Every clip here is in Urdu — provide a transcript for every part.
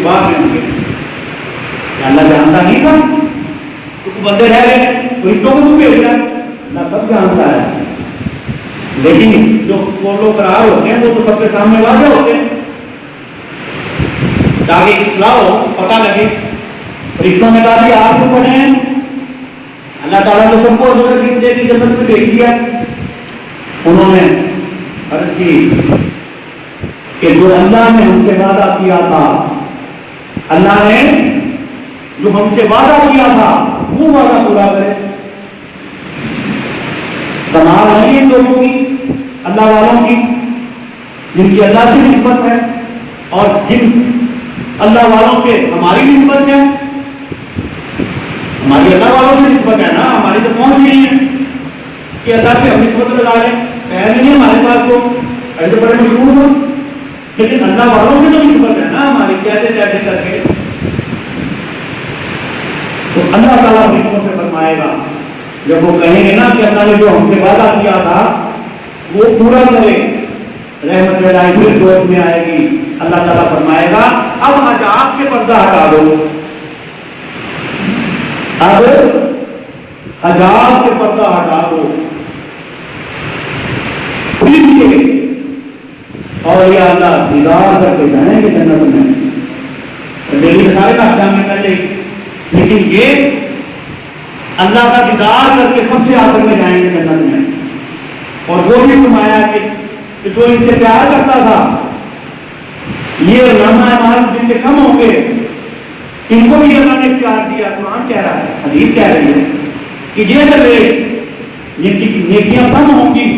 بعد میں ہوں گے. اللہ جانتا نہیں تھا تو بندے رہ گئے تو ہندوؤں کو بھیج رہا ہے. اللہ سب جانتا ہے لیکن جو وہ لوگ قرار ہوتے ہیں وہ تو سب کے سامنے واضح ہوتے ہیں تاکہ اصلاح ہو, پتہ لگے. فرشتوں نے کہا کہ آپ کو پڑھے ہیں, اللہ تعالیٰ نے سب کو حضرت دے کی جنت میں بھیج دیا. انہوں نے عرض کی کہ جو اللہ نے ہم سے وعدہ کیا تھا, اللہ نے جو ہم سے وعدہ کیا تھا وہ وعدہ پورا کرے. کمال نہیں ہے لوگوں کی, اللہ والوں کی, جن کی اللہ سے نسبت ہے اور جن اللہ والوں سے ہماری نسبت ہے. ہماری اللہ والوں سے نسبت ہے نا, ہماری تو پہنچ نہیں ہے کہ اللہ سے ہم نسبت لگا لیں. پہل نہیں ہے ہمارے پاس تو ایسے بڑے مشہور ہو, لیکن اللہ والوں سے تو نسبت ہے نا ہماری, کیسے کیسے کر کے. تو اللہ تعالیٰ فرشتوں سے فرمائے گا جب وہ کہیں گے نا کہ اللہ نے جو ہم سے وعدہ کیا تھا وہ پورا کرے, رحمت الہی پھر جوش میں آئے گی. اللہ تعالیٰ فرمائے گا اب حجاب سے پردہ ہٹا دو, اب حجاب سے پردہ ہٹا دو. اور یہ اللہ دیدار کر کے جائیں گے جنت میں. دلی سارے کا احکام میں کر لے, لیکن یہ اللہ کا دیدار کر کے سب سے آخر میں جائیں گے جنت میں. اور وہ بھی فرمایا کہ جو ان سے پیار کرتا تھا, یہ علماء ہمارے جن سے کم ہوں گے ان کو بھی اللہ نے پیار دیا. قرآن کہہ رہا ہے, حدیث کہہ رہی ہے کہ یہ جن کی نیکیاں کم ہوں گی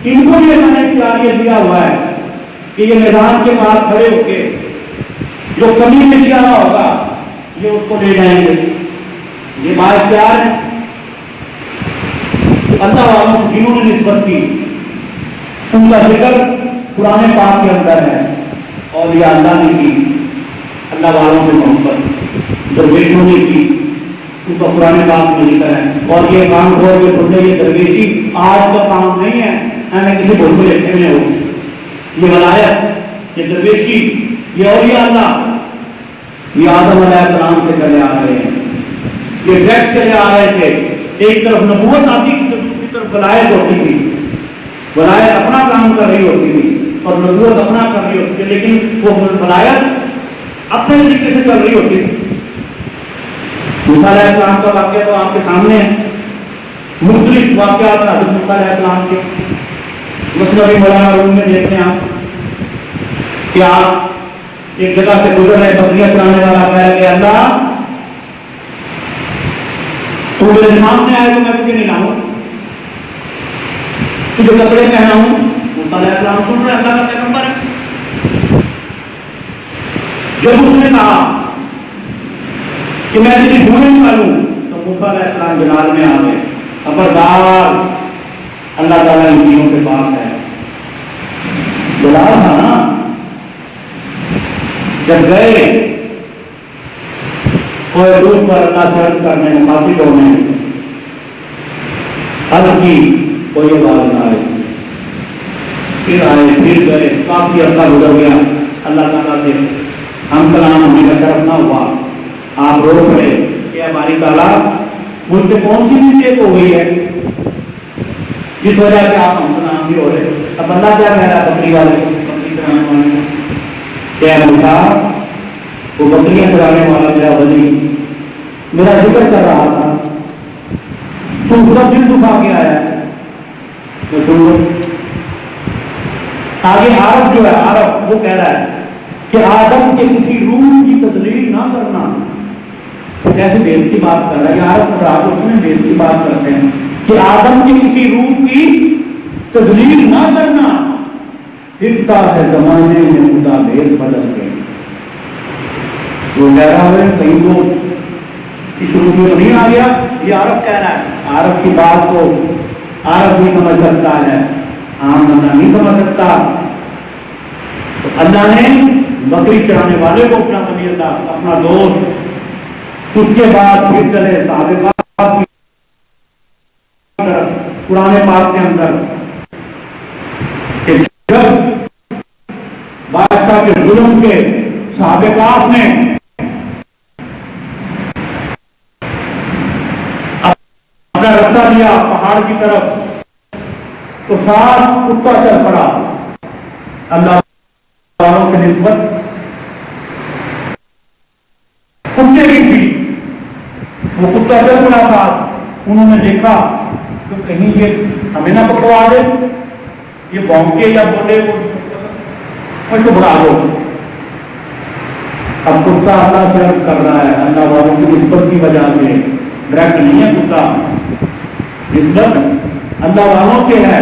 ان کو بھی اللہ نے پیار یہ دیا ہوا ہے کہ یہ میدان کے پاس کھڑے ہو کے جو کمی میں کیا ہوگا یہ اس کو لے جائیں گے. یہ بات پیار ہے. اللہ والوں سے جنہوں نے نسبت کی ان کا ذکر قرآن پاک کے اندر ہے. اور یہ اللہ نے کی اللہ والوں سے محبت درویشوں نے کی, ان کا قرآن پاک میں ذکر ہے. اور یہ کام کھول کے سننے یہ درویشی آج کا کام نہیں ہے, ہمیں کسی بھول کو لکھنے میں ہو. یہ ولایت, یہ درویشی, یہ اولیاء اللہ یہ آدم علیہ السلام سے چلے آ رہے ہیں. یہ ڈائریکٹ چلے آ رہے تھے. ایک طرف نبوت آتی تھی, دوسری طرف ولایت ہوتی تھی. ولایت اپنا کام کر رہی ہوتی تھی اور نبوت اپنا کر رہی ہوتی تھی, لیکن وہ ولایت اپنے طریقے سے کر رہی ہوتی تھی. موسیٰ علیہ السلام کا واقعہ تو آپ کے سامنے ہے, مختلف واقعات حضرت موسیٰ علیہ السلام کے مسنوی مولانا روم میں دیکھتے ہیں آپ کہ آپ ایک جگہ سے گزر رہے, بکریاں چلانے والا کہہ کہ اللہ تو میرے سامنے آئے تو میں تجھے نہیں لاؤں, تجھے کپڑے پہناؤں. موسیٰ علیہ السلام سن رہے اللہ کا پیغمبر ہے. جب اس نے کہا کہ میں تجھے ڈھونڈنے والوں تو موسیٰ علیہ السلام جلال میں آ گئے. خبردار اللہ تعالیٰ ان چیزوں کے پاس ہے. جلال تھا نا. جب گئے کوئی دور پر اللہ سے عرض کرنے مخاطب ہونے عرض کی, کوئی آواز نہ آئے. پھر آئے, پھر گئے, کافی عرصہ گزر گیا. اللہ تعالیٰ سے ہم کلام ہونے کا طرف نہ ہوا. آپ رو پڑے کہ ہماری تعالیٰ مجھ سے کون سی مسٹیک ہو گئی ہے جس وجہ سے آپ ہم کلام بھی ہو رہے. اب اللہ کیا کہہ رہا ہے بکری والے بکری چلانے والے کیا موسیٰ, وہ بکریاں چلانے والا میرا ولی میرا ذکر کر رہا تھا, تو سب دن دکھا کے آیا ہے. آگے عارف جو ہے, عارف وہ کہہ رہا ہے کہ آدم کے کسی روح کی تدلیل نہ کرنا. جیسے بیل کی بات کر رہا ہے, عارف رات اس میں بیل کی بات کرتے ہیں کہ آدم کے کسی روح کی تدلیل نہ کرنا. پھرتا ہے زمانے میں خدا بیل بدل کے. وہ کہہ رہا ہے کہیں تو اس روح میں نہیں آ گیا. یہ عارف کہہ رہا ہے. عارف کی بات کو عارف نہیں سمجھ سکتا ہے, عام بندہ نہیں سمجھ سکتا. تو اللہ نے بکری چرانے والے کو اپنا ولی اللہ, اپنا دوست. اس کے بعد پھر چلے صحابہ کی قرآن پاک کے اندر کہ جب بادشاہ کے ظلم کے صحابہ پاک نے اپنا رستہ لیا پہاڑ کی طرف تو ساتھ کتا چل پڑا. اللہ والوں کی نسبت کتے کی تھی. وہ کتا چل پڑا تھا. انہوں نے دیکھا تو کہیں یہ ہمیں نہ پکڑوا دے, یہ بھونکے یا بولے اس کو بڑھا دو. اب کتا اللہ سے عرض کر رہا ہے اللہ والوں کی نسبت کی وجہ سے, ڈائریکٹ نہیں ہے کتا, نسبت اللہ والوں سے ہے,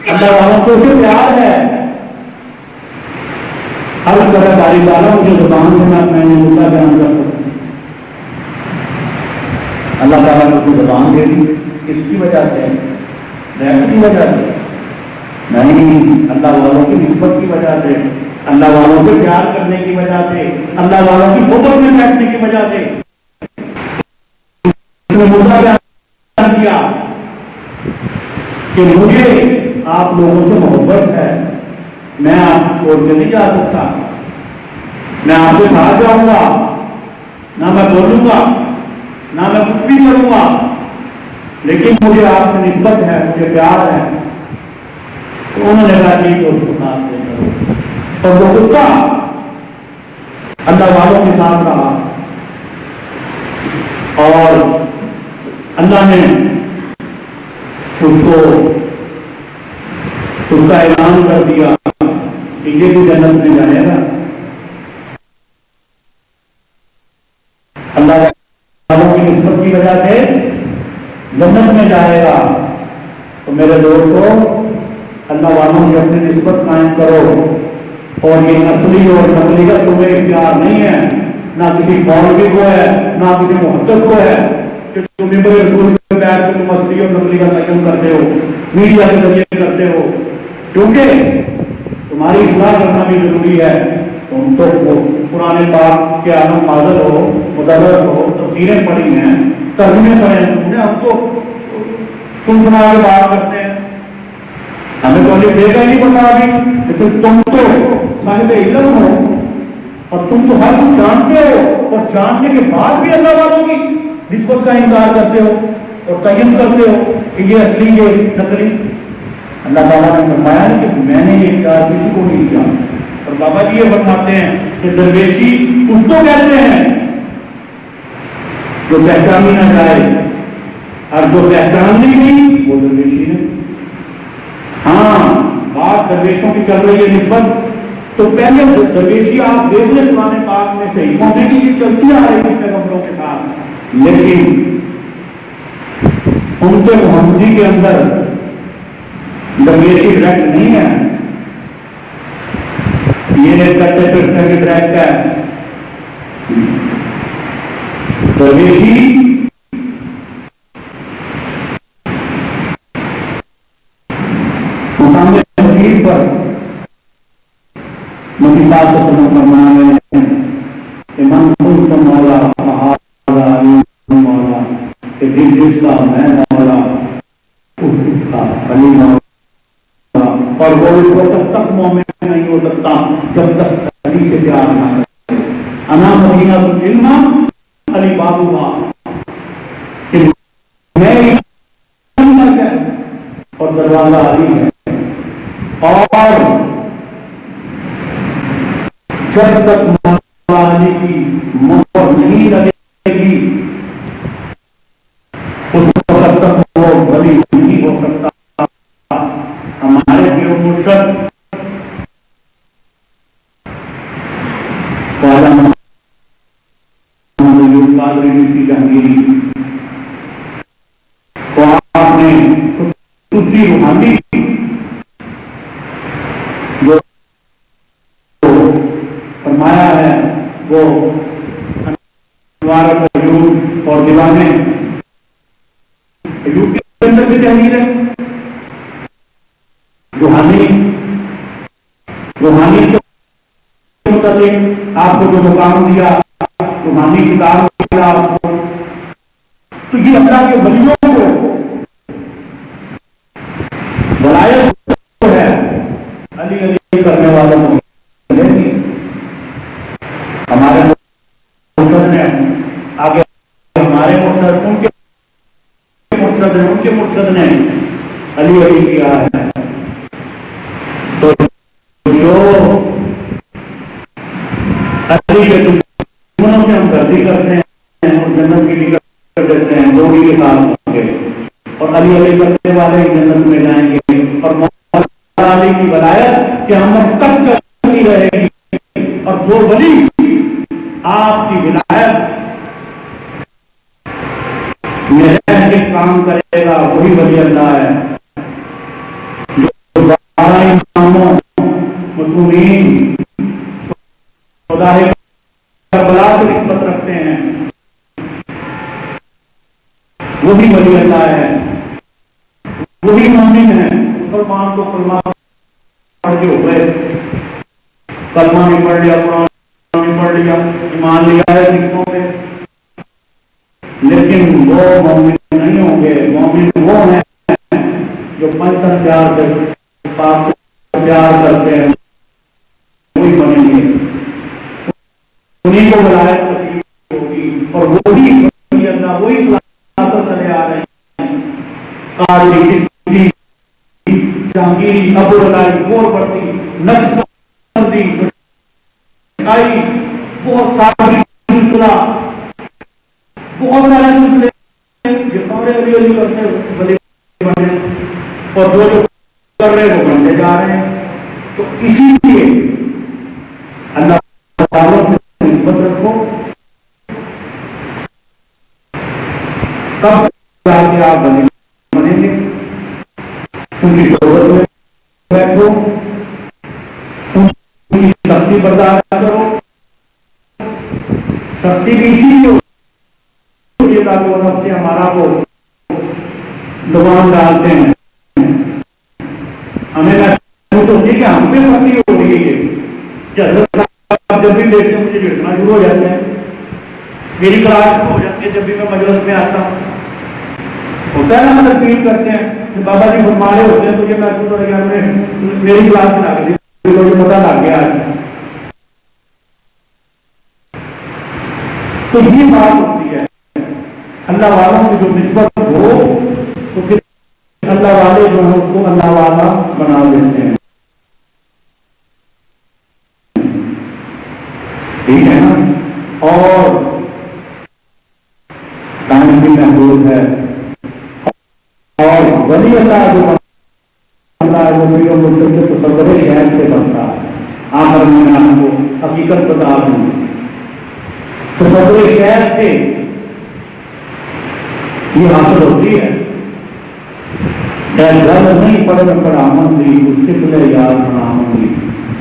اللہ والوں کو اسے پیار ہے. ہر طرح باری والا مجھے زبان سے میں نے مدعا بیان کر سکتا. اللہ تعالیٰ نے کو زبان دے دی کس کی وجہ سے, رحمت کی وجہ سے نہیں, اللہ والوں کی نسبت کی وجہ سے, اللہ والوں سے پیار کرنے کی وجہ سے, اللہ والوں کی محبت میں بیٹھنے کی وجہ سے. مدعا بیان کیا کہ مجھے آپ لوگوں سے محبت ہے, میں آپ کو چھوڑ کے نہیں جا سکتا, میں آپ کے ساتھ جاؤں گا, نہ میں بولوں گا نہ میں کچھ بھی کروں گا, لیکن مجھے آپ سے نسبت ہے, مجھے پیار ہے. تو انہوں نے کہا کہ اس کو ساتھ دے کرو, اور وہ کتا اللہ والوں کے ساتھ رہا. اور اللہ نے اس کو اس کا اعلان کر دیا کہ یہ بھی جنت میں جائے گا. اللہ والوں کی نسبت کی وجہ سے جنت میں جائے گا. تو میرے دوستو اللہ والوں کی اپنی نسبت قائم کرو. اور یہ اصلی اور نقلی کا تمہیں اختیار نہیں ہے, نہ کسی مولوی کو ہے نہ کسی محدث کو ہے کہ تم بڑے رسول کے بیٹھ کے تم اصلی اور نقلی کا تعین کرتے ہو, میڈیا کے ذریعے کرتے ہو. کیونکہ تمہاری اصلاح کرنا بھی ضروری ہے. تم تو قرآن پاک کے عالم فاضل ہو, مدرس ہو, تفسیریں پڑھی ہیں, ترجمے پڑھے ہیں تم نے, ہم تو تم سنا کے بات کرتے ہیں, ہمیں تو یہ دیکھا نہیں پتا ابھی. لیکن تم تو صاحب علم ہو اور تم تو ہر کچھ جانتے ہو, اور جاننے کے بعد بھی اللہ والوں کی نسبت کا انکار کرتے ہو اور تعین کرتے ہو کہ یہ اصلی یہ نقلی. اللہ تعالیٰ نے فرمایا کہ میں نے یہ اختیار کسی کو نہیں دیا. اور بابا جی یہ فرماتے ہیں کہ درویشی اس کو کہتے ہیں جو پہچانی نہ جائے, اور جو پہچان نہیں گئی وہ درویشی ہے. ہاں بات درویشوں کی چل رہی ہے نسبت, تو پہلے درویشی آپ دیکھ لیں قرآن پاک میں صحیح ہونے کی یہ چلتی آ رہی ہے پیغمبروں کے ساتھ, لیکن ان کے محمدی کے اندر درویشی ڈائریکٹ نہیں ہے. یہ کرتے پھرتے کی ڈائریکٹ ہے. درویشی پر نبی پاک صلی اللہ علیہ وسلم فرمانے ہیں کہ من خود مولا مولا کہ جس کا میں مولا اس کا علی مولا, اور وہ اس وقت تک مومن نہیں ہو سکتا جب تک علی سے پیار نہ کرے. انا مدینہ العلم علی بابا, میں اور دروازہ علی ہے. اور جب تک مولا کی مہر نہیں لگے گی اس وقت تک وہ ولی نہیں ہو سکتا. ہمارے جو مرشد جہانگیری تو آپ نے دوسری روحانی جو فرمایا ہے وہ ایوب اور دیوانے ایوب کے اندر بھی تحریر ہے. روحانی کے متعلق آپ کو جو مقام دیا, روحانی کتاب دیا آپ کو, تو یہ اللہ کے ولیوں کو ولایت ہے علی علی کرنے والوں کو. ہمارے مرشد نے آگے ہمارے مرشد ان کے مرشد نے علی علی کیا ہے. تو جو علی کے دشمنوں سے ہمدردی کرتے ہیں اور جنت کی بھی کر دیتے ہیں وہ بھی کے ساتھ ہوں گے اور علی علی کرنے والے جنت میں جائیں گے. اور مولا علی کی ولایت کہ ہم تک کرتی رہے گی اور جو ولی آپ کی ولایت میں رہ کے کام کرے گا وہی ولی اللہ ہے. جو 12 اماموں مسلمین خدا کربلا سے نسبت رکھتے ہیں وہی ولی اللہ ہے, وہی مومن ہے. مسلمان کو کلمہ پڑھ کے ہو گئے, کلمہ بھی پڑھ لیا, قرآن بھی پڑھ لیا, ایمان لیا ہے سکھوں پہ, لیکن وہ مومن نہیں ہوں گے. مومن وہ ہیں جو پنجتن پیار سے پاک پیار کرتے ہیں, وہی بنیں گے, انہیں کو ولایت نصیب ہوگی. اور وہی ولی اللہ وہی چلے آ رہے ہیں. قاضی جہانگیری ابو رلائی گور بڑھتی نقشبندی بہت سارے سلسلہ بہت سارے سلسلے جو سارے علی علی کرتے بڑے بنے اور جو کر رہے وہ بنتے جا رہے ہیں. تو اسی لیے اللہ تعالیٰ سے نسبت رکھو, تب جا کے آپ بنیں گے. ان کی ضرورت میں بیٹھو, ان کی سختی برداشت کرو. سختی بھی اسی لیے ہوتی ہے تاکہ وہ نفس ہمارا کو دبان ڈالتے ہیں. ہمیں محسوس ہوتی ہے کہ ہم پہ سختی ہو رہی ہے. جب بھی دیکھتے ہیں مجھے بیٹھنا شروع ہو جاتے ہیں, میری کلاس ہو جاتی ہے. جب بھی میں مجلس میں آتا ہوں ہوتا ہے نا, ہم تقریر کرتے ہیں بابا جی فرمانے ہوتے ہیں تو یہ محسوس ہو رہا ہے میری کلاس میں لگ گئی, مجھے پتا لگ گیا. تو یہ بات ہوتی ہے اللہ والوں کی جو نسبت ہو تو پھر اللہ والے جو ہیں اس کو اللہ والا بنا دیتے ہیں. ٹھیک ہے نا. اور ٹائم بھی محدود ہے اور ولی اللہ جو بنتا ہے وہ بھی مجھ سے تصور شہر سے بنتا ہے. آخر میں آپ کو حقیقت بتا دوں, تصور شہر سے یہ حاصل ہوتی ہے. گھر نہیں پڑھ پڑا مندی اس سے پہلے یاد بنا مندی.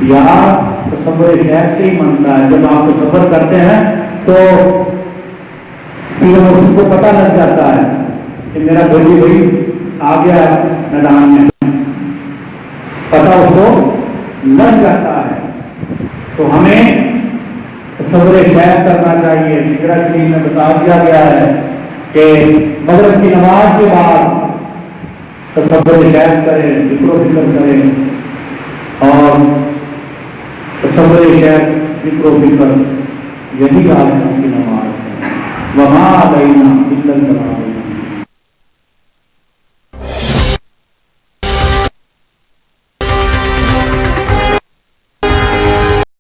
یاد تصور شہر سے ہی بنتا ہے. جب آپ تصور کرتے ہیں تو پھر اس کو پتہ لگ جاتا ہے کہ میرا بیٹی بھائی آ گیا میدان میں, پتہ اس کو لگ جاتا ہے. تو ہمیں تصور شہر کرنا چاہیے. ذکر شریف میں بتا دیا گیا ہے کہ مغرب کی نماز کے بعد تصور شہر کریں, ذکر و فکر کریں, اور تصور شہر ذکر و فکر یہی آج کی نماز ہے. وہاں علینا